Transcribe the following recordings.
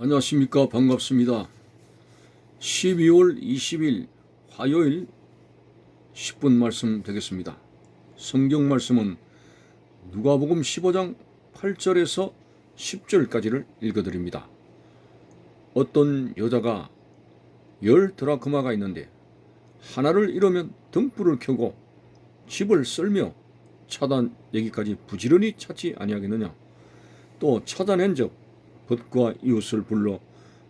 안녕하십니까. 반갑습니다. 12월 20일 화요일 10분 말씀 되겠습니다. 성경 말씀은 누가복음 15장 8절에서 10절까지를 읽어드립니다. 어떤 여자가 10드라크마가 있는데 하나를 잃으면 등불을 켜고 집을 썰며 찾아내기까지 부지런히 찾지 아니하겠느냐. 또 찾아낸즉 벗과 이웃을 불러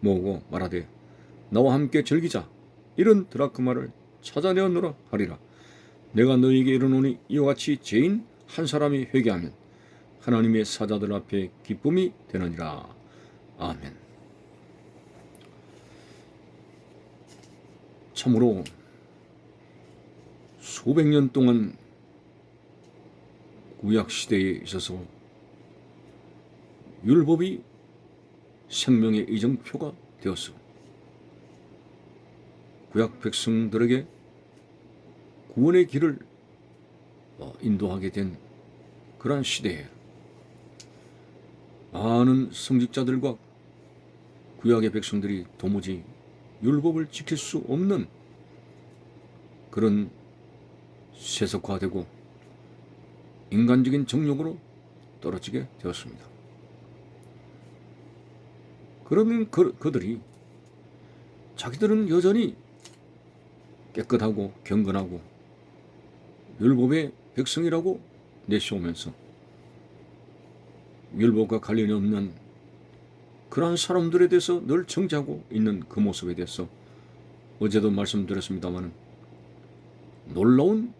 모으고 말하되 나와 함께 즐기자. 이런 드라크마를 찾아내었노라 하리라. 내가 너희에게 이르노니 이와 같이 죄인 한 사람이 회개하면 하나님의 사자들 앞에 기쁨이 되느니라. 아멘. 참으로 수백 년 동안 구약 시대에 있어서 율법이 생명의 이정표가 되었어. 구약 백성들에게 구원의 길을 인도하게 된 그러한 시대에 많은 성직자들과 구약의 백성들이 도무지 율법을 지킬 수 없는 그런 세속화되고 인간적인 정욕으로 떨어지게 되었습니다. 그러면 그들이 자기들은 여전히 깨끗하고 경건하고 율법의 백성이라고 내세우면서 율법과 관련이 없는 그러한 사람들에 대해서 늘 정죄하고 있는 그 모습에 대해서 어제도 말씀드렸습니다만 놀라운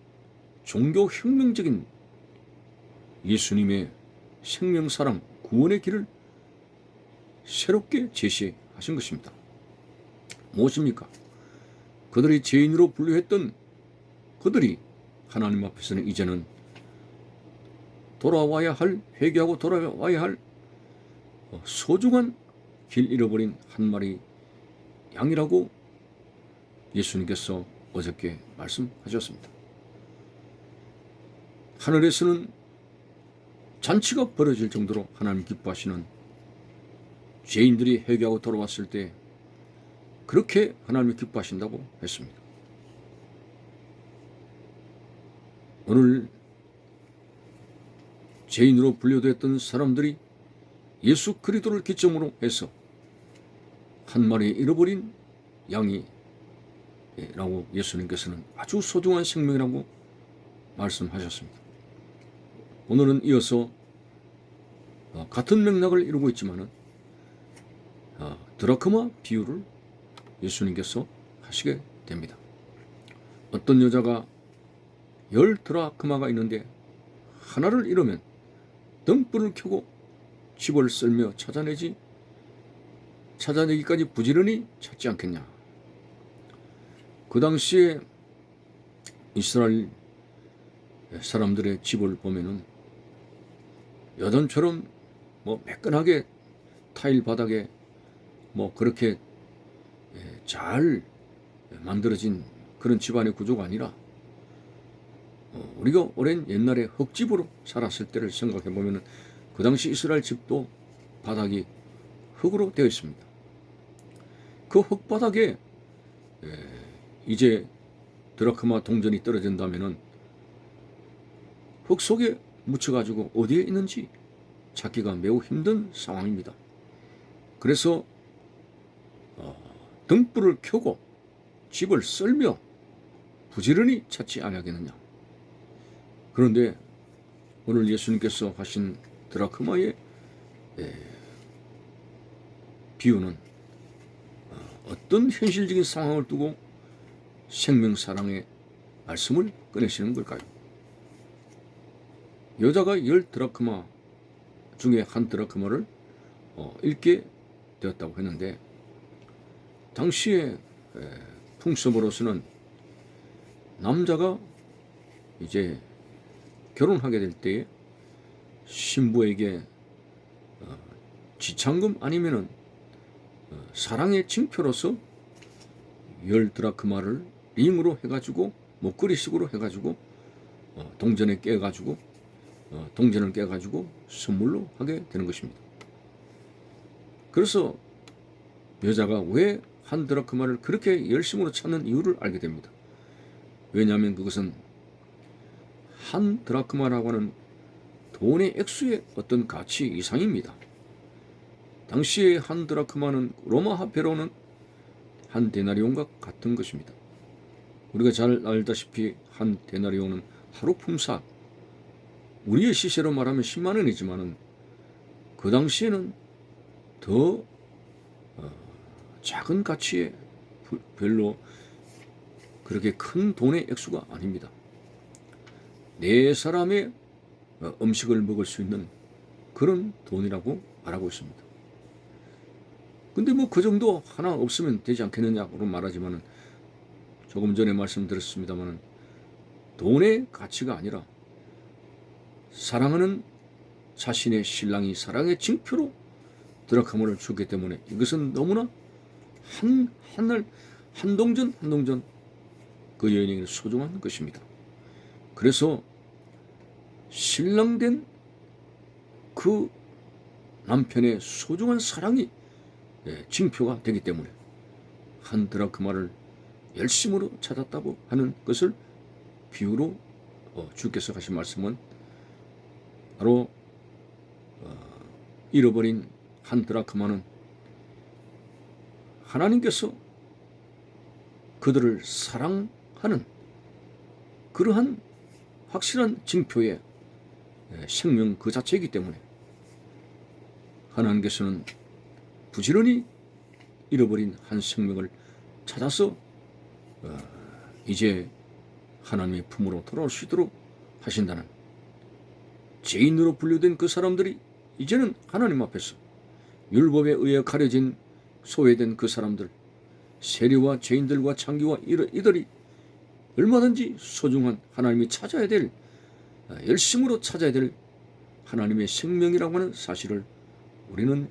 종교혁명적인 예수님의 생명사랑 구원의 길을 새롭게 제시하신 것입니다. 무엇입니까? 그들이 죄인으로 분류했던 그들이 하나님 앞에서는 이제는 돌아와야 할, 회개하고 돌아와야 할 소중한 길 잃어버린 한 마리 양이라고 예수님께서 어저께 말씀하셨습니다. 하늘에서는 잔치가 벌어질 정도로 하나님 기뻐하시는 죄인들이 회개하고 돌아왔을 때 그렇게 하나님이 기뻐하신다고 했습니다. 오늘 죄인으로 분류됐던 사람들이 예수 그리스도를 기점으로 해서 한 마리 잃어버린 양이라고 예수님께서는 아주 소중한 생명이라고 말씀하셨습니다. 오늘은 이어서 같은 맥락을 이루고 있지만은 드라크마 비유를 예수님께서 하시게 됩니다. 어떤 여자가 10드라크마가 있는데 하나를 잃으면 등불을 켜고 집을 썰며 찾아내기까지 부지런히 찾지 않겠냐. 그 당시에 이스라엘 사람들의 집을 보면은 여전처럼 매끈하게 타일 바닥에 그렇게 잘 만들어진 그런 집안의 구조가 아니라 우리가 오랜 옛날에 흙집으로 살았을 때를 생각해 보면은 그 당시 이스라엘 집도 바닥이 흙으로 되어 있습니다. 그 흙바닥에 이제 드라크마 동전이 떨어진다면은 흙 속에 묻혀가지고 어디에 있는지 찾기가 매우 힘든 상황입니다. 그래서 등불을 켜고 집을 썰며 부지런히 찾지 아니하겠느냐. 그런데 오늘 예수님께서 하신 드라크마의 비유는 어떤 현실적인 상황을 두고 생명사랑의 말씀을 꺼내시는 걸까요? 여자가 10드라크마 중에 한 드라크마를 잃게 되었다고 했는데 당시에 풍습으로서는 남자가 이제 결혼하게 될 때에 신부에게 지참금 아니면은 사랑의 징표로서 10드라크마를 링으로 해가지고 목걸이식으로 해가지고 동전을 깨가지고 선물로 하게 되는 것입니다. 그래서 여자가 왜 한 드라크마를 그렇게 열심으로 찾는 이유를 알게 됩니다. 왜냐하면 그것은 한 드라크마라고 하는 돈의 액수의 어떤 가치 이상입니다. 당시에 한 드라크마는 로마 화폐로는 한 데나리온과 같은 것입니다. 우리가 잘 알다시피 한 데나리온은 하루 품삯, 우리의 시세로 말하면 10만 원이지만은 그 당시에는 더 작은 가치의 별로 그렇게 큰 돈의 액수가 아닙니다. 네 사람의 음식을 먹을 수 있는 그런 돈이라고 말하고 있습니다. 근데 뭐 그 정도 하나 없으면 되지 않겠느냐고 말하지만은 조금 전에 말씀드렸습니다만은 돈의 가치가 아니라 사랑하는 자신의 신랑이 사랑의 징표로 드라크마를 주기 때문에 이것은 너무나 한 동전 그 여인에게 소중한 것입니다. 그래서 신랑된 그 남편의 소중한 사랑이 징표가 되기 때문에 한 드라크마를 열심으로 찾았다고 하는 것을 비유로 주께서 하신 말씀은 바로 잃어버린 한 드라크마는 하나님께서 그들을 사랑하는 그러한 확실한 징표의 생명 그 자체이기 때문에 하나님께서는 부지런히 잃어버린 한 생명을 찾아서 이제 하나님의 품으로 돌아올 수 있도록 하신다는, 죄인으로 분류된 그 사람들이 이제는 하나님 앞에서 율법에 의해 가려진 소외된 그 사람들, 세리와 죄인들과 창기와 이들이 얼마든지 소중한 하나님이 찾아야 될, 열심으로 찾아야 될 하나님의 생명이라고 하는 사실을 우리는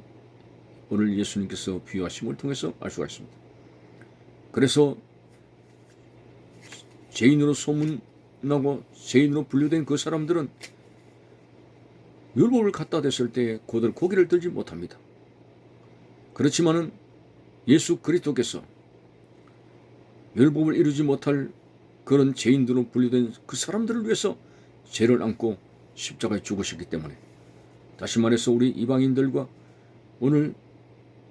오늘 예수님께서 비유하심을 통해서 알 수가 있습니다. 그래서 죄인으로 소문나고 죄인으로 분류된 그 사람들은 율법을 갖다 댔을 때 그들 고개를 들지 못합니다. 그렇지만은 예수 그리스도께서 율법을 이루지 못할 그런 죄인들로 분류된 그 사람들을 위해서 죄를 안고 십자가에 죽으셨기 때문에, 다시 말해서 우리 이방인들과 오늘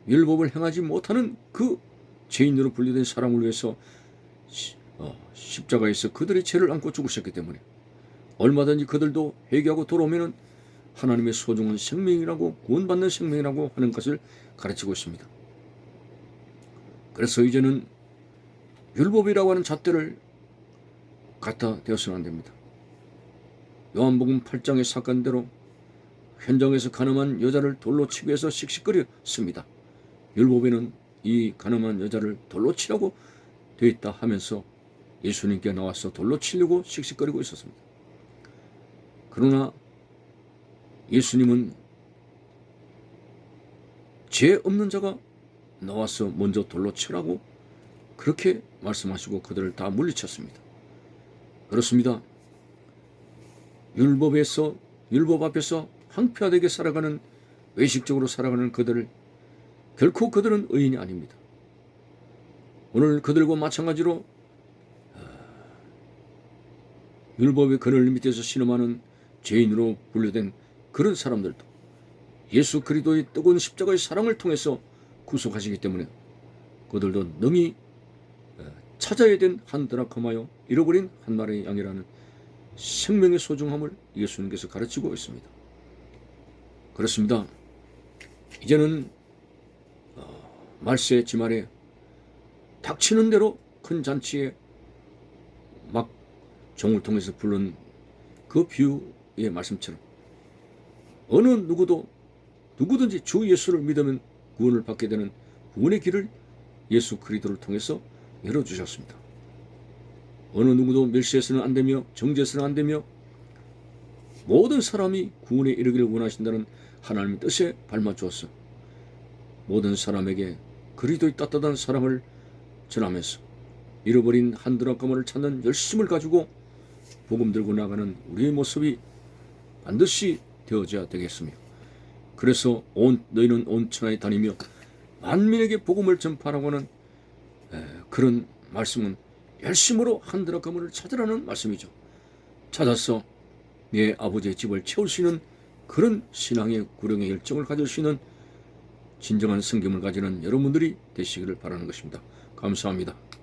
율법을 행하지 못하는 그 죄인으로 분류된 사람을 위해서 십자가에서 그들의 죄를 안고 죽으셨기 때문에 얼마든지 그들도 회개하고 돌아오면 하나님의 소중한 생명이라고, 구원받는 생명이라고 하는 것을 가르치고 있습니다. 그래서 이제는 율법이라고 하는 잣대를 갖다 대어서는 안 됩니다. 요한복음 8장의 사건대로 현장에서 가늠한 여자를 돌로 치기 위해서 씩씩거렸습니다. 율법에는 이 가늠한 여자를 돌로 치라고 되어 있다 하면서 예수님께 나와서 돌로 치려고 씩씩거리고 있었습니다. 그러나 예수님은 죄 없는 자가 나와서 먼저 돌로 치라고 그렇게 말씀하시고 그들을 다 물리쳤습니다. 그렇습니다. 율법 앞에서 황폐화되게 살아가는, 외식적으로 살아가는 그들을, 결코 그들은 의인이 아닙니다. 오늘 그들과 마찬가지로 율법의 그늘 밑에서 신음하는 죄인으로 분류된 그런 사람들도 예수 그리스도의 뜨거운 십자가의 사랑을 통해서 구속하시기 때문에 그들도 능히 찾아야 된 한 드라크마요 잃어버린 한 마리의 양이라는 생명의 소중함을 예수님께서 가르치고 있습니다. 그렇습니다. 이제는 말세 지말에 닥치는 대로 큰 잔치에 막 종을 통해서 부른 그 비유의 말씀처럼 어느 누구든지 주 예수를 믿으면 구원을 받게 되는 구원의 길을 예수 그리스도를 통해서 열어주셨습니다. 어느 누구도 멸시해서는 안 되며 정죄해서는 안 되며 모든 사람이 구원에 이르기를 원하신다는 하나님의 뜻에 발맞추어서 모든 사람에게 그리스도의 따뜻한 사랑을 전하면서 잃어버린 한 드라크마를 찾는 열심을 가지고 복음 들고 나가는 우리의 모습이 반드시 되어져야 되겠으며, 그래서 너희는 온 천하에 다니며 만민에게 복음을 전파하라고 하는 그런 말씀은 열심으로 한드라 그물을 찾으라는 말씀이죠. 찾아서 내 아버지의 집을 채울 수 있는 그런 신앙의 구령의 열정을 가질 수 있는 진정한 성김을 가지는 여러분들이 되시기를 바라는 것입니다. 감사합니다.